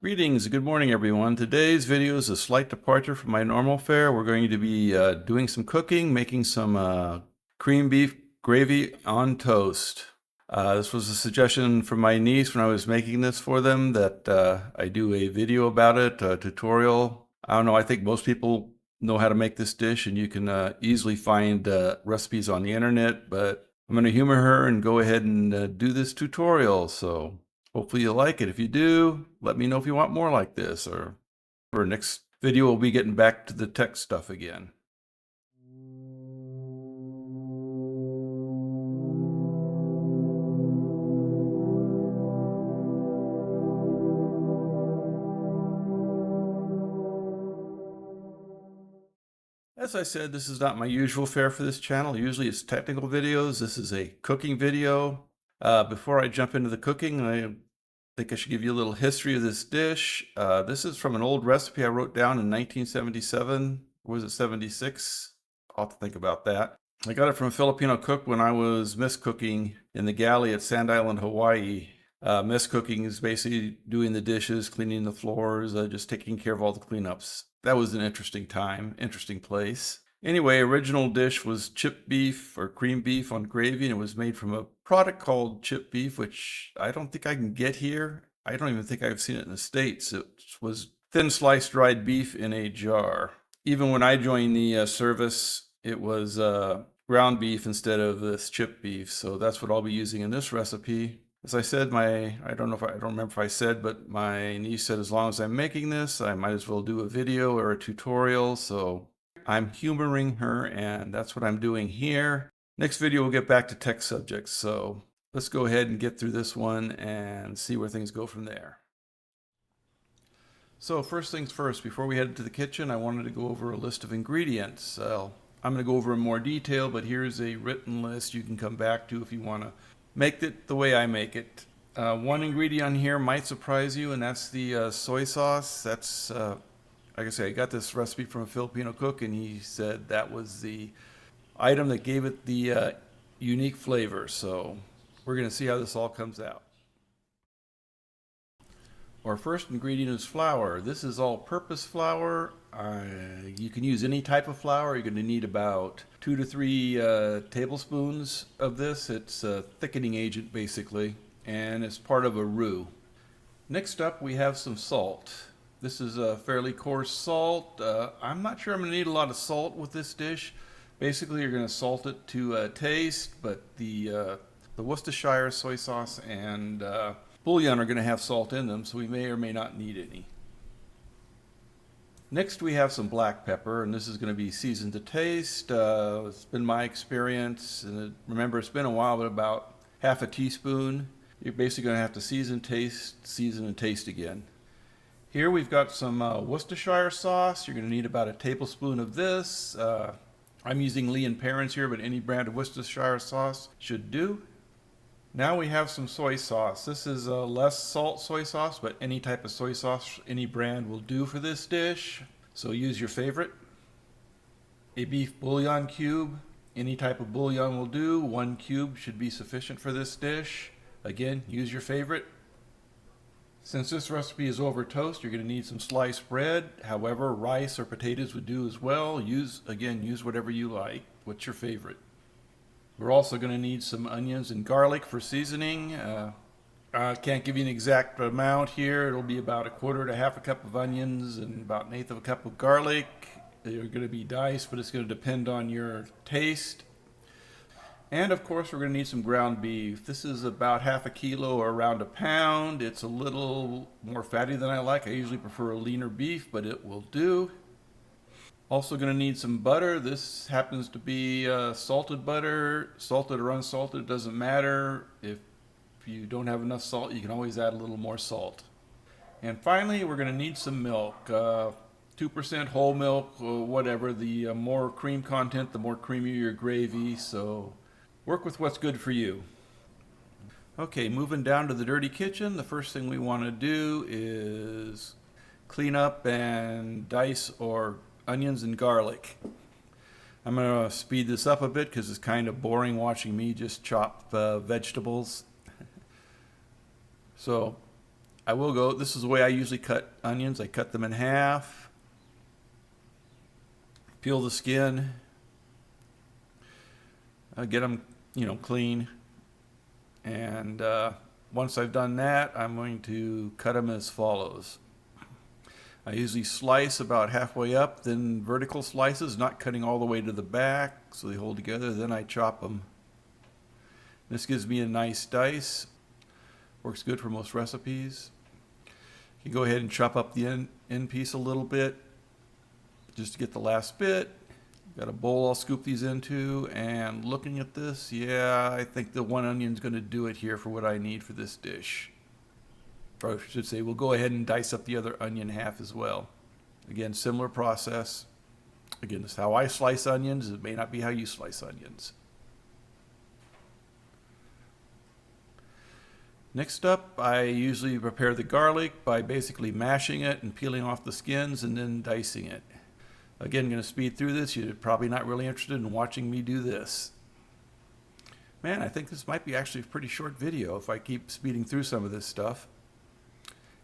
Greetings, good morning everyone. Today's video is a slight departure from my normal fare. We're going to be doing some cooking, making some cream beef gravy on toast. This was a suggestion from my niece when I was making this for them that I do a video about it, a tutorial. I don't know, I think most people know how to make this dish and you can easily find recipes on the internet, but I'm going to humor her and go ahead and do this tutorial. So hopefully you like it. If you do, let me know if you want more like this, or next video we'll be getting back to the tech stuff again. As I said, this is not my usual fare for this channel. Usually it's technical videos. This is a cooking video. Before I jump into the cooking, I think I should give you a little history of this dish. This is from an old recipe I wrote down in 1977. Or was it 76? I'll have to think about that. I got it from a Filipino cook when I was mess cooking in the galley at Sand Island, Hawaii. Mess cooking is basically doing the dishes, cleaning the floors, just taking care of all the cleanups. That was an interesting time, interesting place. Anyway, original dish was chipped beef or cream beef on gravy, and it was made from a product called chipped beef, which I don't think I can get here. I don't even think I've seen it in the States. It was thin sliced dried beef in a jar. Even when I joined the service, it was ground beef instead of this chipped beef, so that's what I'll be using in this recipe. As I said, I don't remember if I said, but my niece said as long as I'm making this, I might as well do a video or a tutorial, so I'm humoring her, and that's what I'm doing here. Next video we'll get back to tech subjects, so let's go ahead and get through this one and see where things go from there. So first things first, before we head to the kitchen, I wanted to go over a list of ingredients. I'm going to go over in more detail, but here's a written list you can come back to if you want to make it the way I make it. One ingredient on here might surprise you, and that's the soy sauce. That's, like I say, I got this recipe from a Filipino cook, and he said that was the item that gave it the unique flavor. So we're going to see how this all comes out. Our first ingredient is flour. This is all-purpose flour. You can use any type of flour. You're going to need about 2 to 3 tablespoons of this. It's a thickening agent basically, and it's part of a roux. Next up we have some salt. This is a fairly coarse salt. I'm not sure I'm going to need a lot of salt with this dish. Basically you're going to salt it to taste, but the Worcestershire soy sauce and bouillon are going to have salt in them, so we may or may not need any. Next we have some black pepper, and this is going to be seasoned to taste. It's been my experience, and remember it's been a while, but about half a teaspoon. You're basically going to have to season, and taste again. Here we've got some Worcestershire sauce. You're going to need about a tablespoon of this. I'm using Lee & Perrins here, but any brand of Worcestershire sauce should do. Now we have some soy sauce. This is a less salt soy sauce, but any type of soy sauce, any brand will do for this dish. So use your favorite. A beef bouillon cube. Any type of bouillon will do. 1 cube should be sufficient for this dish. Again, use your favorite. Since this recipe is over toast, you're going to need some sliced bread. However, rice or potatoes would do as well. Use whatever you like. What's your favorite? We're also going to need some onions and garlic for seasoning. I can't give you an exact amount here. It'll be about 1/4 to 1/2 cup of onions and about 1/8 of a cup of garlic. They're going to be diced, but it's going to depend on your taste. And of course, we're going to need some ground beef. This is about 1/2 kilo or around a pound. It's a little more fatty than I like. I usually prefer a leaner beef, but it will do. Also going to need some butter. This happens to be salted butter. Salted or unsalted, doesn't matter. If you don't have enough salt, you can always add a little more salt. And finally, we're going to need some milk. 2% whole milk, or whatever. The more cream content, the more creamier your gravy. So work with what's good for you. Okay, moving down to the dirty kitchen. The first thing we want to do is clean up and dice or onions and garlic. I'm going to speed this up a bit because it's kind of boring watching me just chop vegetables. So I will go, this is the way I usually cut onions. I cut them in half, peel the skin, get them, clean. And once I've done that, I'm going to cut them as follows. I usually slice about halfway up, then vertical slices, not cutting all the way to the back so they hold together. Then I chop them. This gives me a nice dice. Works good for most recipes. You go ahead and chop up the end piece a little bit just to get the last bit. Got a bowl I'll scoop these into, and looking at this, yeah, I think the one onion's going to do it here for what I need for this dish. Or I should say, we'll go ahead and dice up the other onion half as well. Again, similar process. Again, this is how I slice onions. It may not be how you slice onions. Next up, I usually prepare the garlic by basically mashing it and peeling off the skins and then dicing it. Again, going to speed through this. You're probably not really interested in watching me do this. Man, I think this might be actually a pretty short video if I keep speeding through some of this stuff.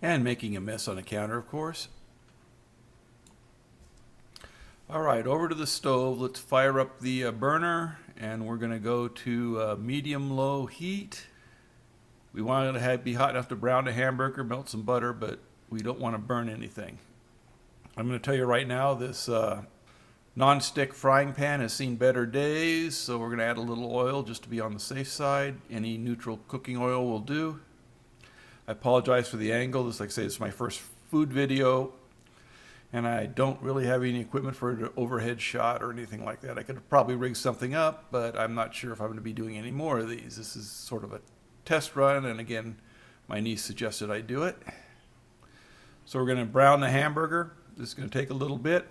And making a mess on the counter, of course. All right, over to the stove. Let's fire up the burner, and we're going to go to medium-low heat. We want it to be hot enough to brown the hamburger, melt some butter, but we don't want to burn anything. I'm going to tell you right now, this non-stick frying pan has seen better days, so we're going to add a little oil just to be on the safe side. Any neutral cooking oil will do. I apologize for the angle. This, like I say, is my first food video, and I don't really have any equipment for an overhead shot or anything like that. I could probably rig something up, but I'm not sure if I'm going to be doing any more of these. This is sort of a test run, and again, my niece suggested I do it. So we're going to brown the hamburger. This is going to take a little bit.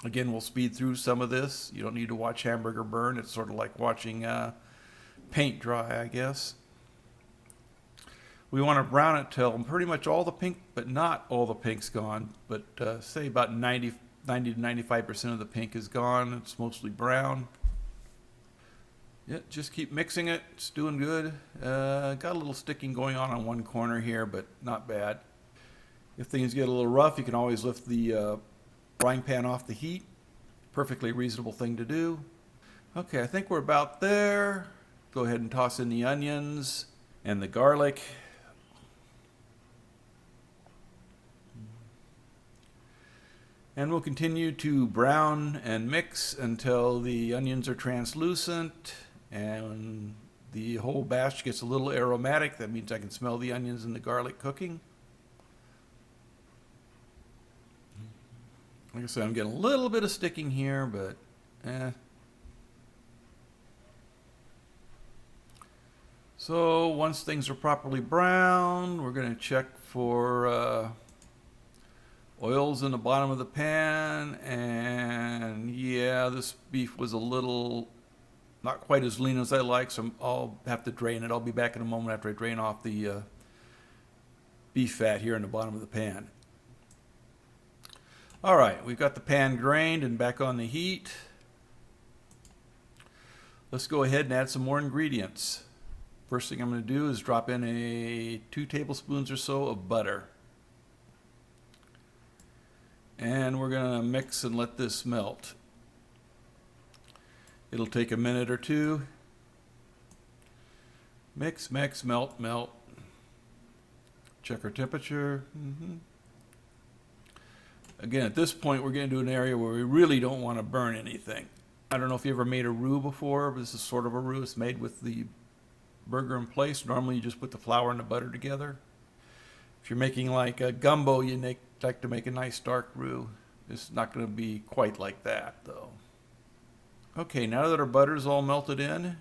Again, we'll speed through some of this. You don't need to watch hamburger burn. It's sort of like watching paint dry, I guess. We want to brown it till pretty much all the pink, but not all the pink's gone. But say about 90 to 95% of the pink is gone. It's mostly brown. Yeah, just keep mixing it. It's doing good. Got a little sticking going on one corner here, but not bad. If things get a little rough, you can always lift the frying pan off the heat. Perfectly reasonable thing to do. Okay, I think we're about there. Go ahead and toss in the onions and the garlic. And we'll continue to brown and mix until the onions are translucent and the whole batch gets a little aromatic. That means I can smell the onions and the garlic cooking. Like I said, I'm getting a little bit of sticking here, but So once things are properly browned, we're going to check for oils in the bottom of the pan, and yeah, this beef was a little not quite as lean as I like, so I'll have to drain it. I'll be back in a moment after I drain off the beef fat here in the bottom of the pan. All right, we've got the pan drained and back on the heat. Let's go ahead and add some more ingredients. First thing I'm going to do is drop in 2 tablespoons or so of butter. And we're going to mix and let this melt. It'll take a minute or two. Mix, mix, melt, melt. Check our temperature. Again, at this point, we're getting to an area where we really don't want to burn anything. I don't know if you ever made a roux before, but this is sort of a roux. It's made with the burger in place. Normally, you just put the flour and the butter together. If you're making like a gumbo, you like to make a nice dark roux. It's not going to be quite like that, though. Okay, now that our butter's all melted in,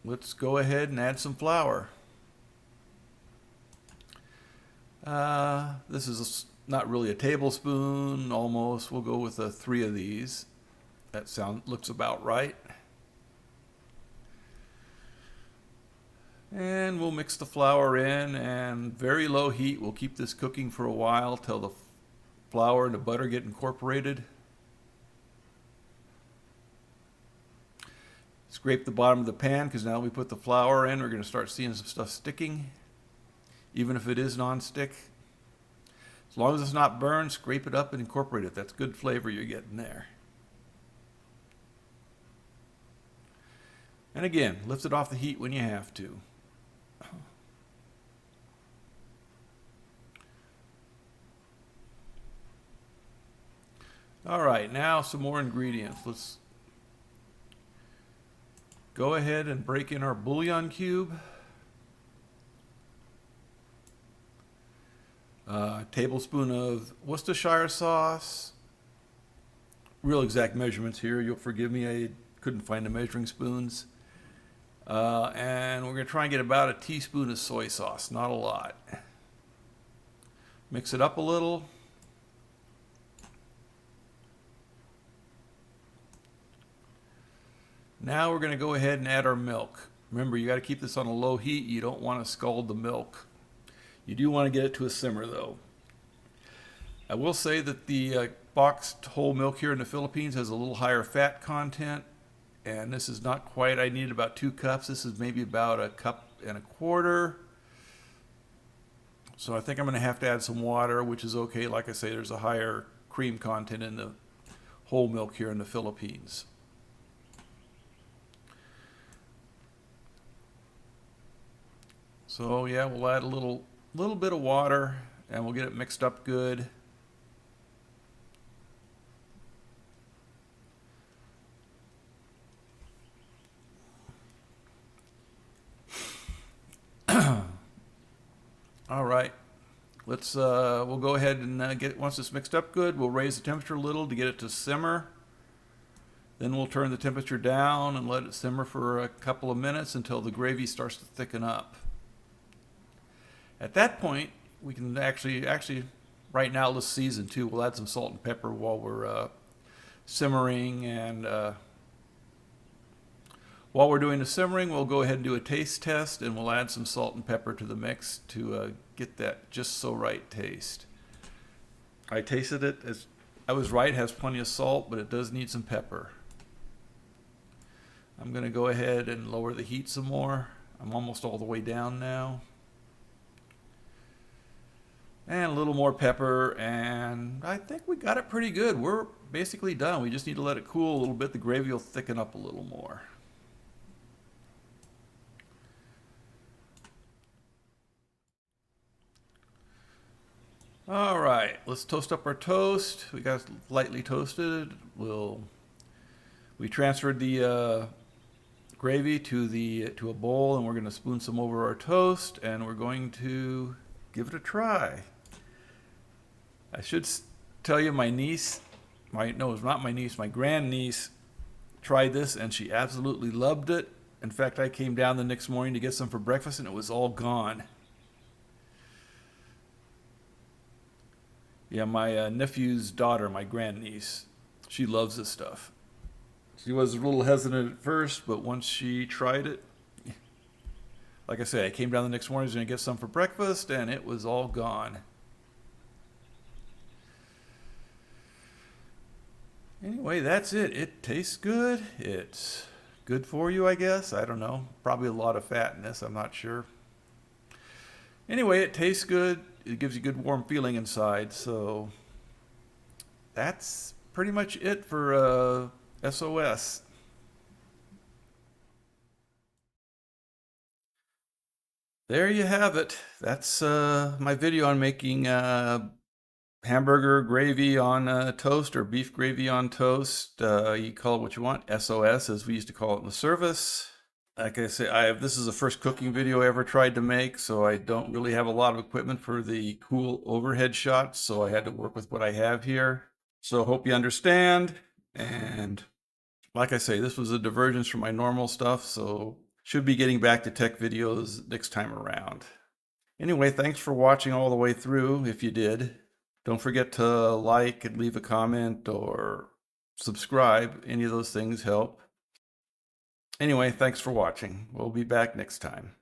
let's go ahead and add some flour. This is not really a tablespoon, almost. We'll go with 3 of these. That looks about right. And we'll mix the flour in, and very low heat. We'll keep this cooking for a while till the flour and the butter get incorporated. Scrape the bottom of the pan because now we put the flour in, we're going to start seeing some stuff sticking, even if it is non-stick. As long as it's not burned, scrape it up and incorporate it. That's good flavor you're getting there. And again, lift it off the heat when you have to. All right, now some more ingredients. Let's go ahead and break in our bouillon cube. Tablespoon of Worcestershire sauce. Real exact measurements here. You'll forgive me, I couldn't find the measuring spoons. And we're going to try and get about a teaspoon of soy sauce, not a lot. Mix it up a little. Now we're going to go ahead and add our milk. Remember, you got to keep this on a low heat. You don't want to scald the milk. You do want to get it to a simmer though. I will say that the boxed whole milk here in the Philippines has a little higher fat content, and this is not quite, I need about 2 cups. This is maybe about 1.25 cups. So I think I'm going to have to add some water, which is okay. Like I say, there's a higher cream content in the whole milk here in the Philippines. So yeah, we'll add a little bit of water and we'll get it mixed up good. All right, let's we'll go ahead and once it's mixed up good, we'll raise the temperature a little to get it to simmer. Then we'll turn the temperature down and let it simmer for a couple of minutes until the gravy starts to thicken up. At that point, we can actually right now let's season too. We'll add some salt and pepper while we're simmering, and while we're doing the simmering, we'll go ahead and do a taste test, and we'll add some salt and pepper to the mix to get that just so right taste. I tasted it. I was right, it has plenty of salt, but it does need some pepper. I'm going to go ahead and lower the heat some more. I'm almost all the way down now. And a little more pepper, and I think we got it pretty good. We're basically done. We just need to let it cool a little bit. The gravy will thicken up a little more. All right, let's toast up our toast. We got it lightly toasted. We transferred the gravy to a bowl, and we're going to spoon some over our toast, and we're going to give it a try. I should tell you, my niece, no, it's not my niece, my grandniece tried this and she absolutely loved it. In fact, I came down the next morning to get some for breakfast and it was all gone. Yeah, my nephew's daughter, my grandniece, she loves this stuff. She was a little hesitant at first, but once she tried it, like I say, I came down the next morning, I was going to get some for breakfast, and it was all gone. Anyway, that's it. It tastes good. It's good for you, I guess. I don't know. Probably a lot of fat in this. I'm not sure. Anyway, it tastes good. It gives you a good warm feeling inside. So that's pretty much it for SOS. There you have it. That's my video on making hamburger gravy on toast, or beef gravy on toast. You call it what you want. SOS, as we used to call it in the service. Like I say, this is the first cooking video I ever tried to make, so I don't really have a lot of equipment for the cool overhead shots, so I had to work with what I have here. So hope you understand. And like I say, this was a divergence from my normal stuff, so should be getting back to tech videos next time around. Anyway, thanks for watching all the way through, if you did. Don't forget to like and leave a comment or subscribe. Any of those things help. Anyway, thanks for watching. We'll be back next time.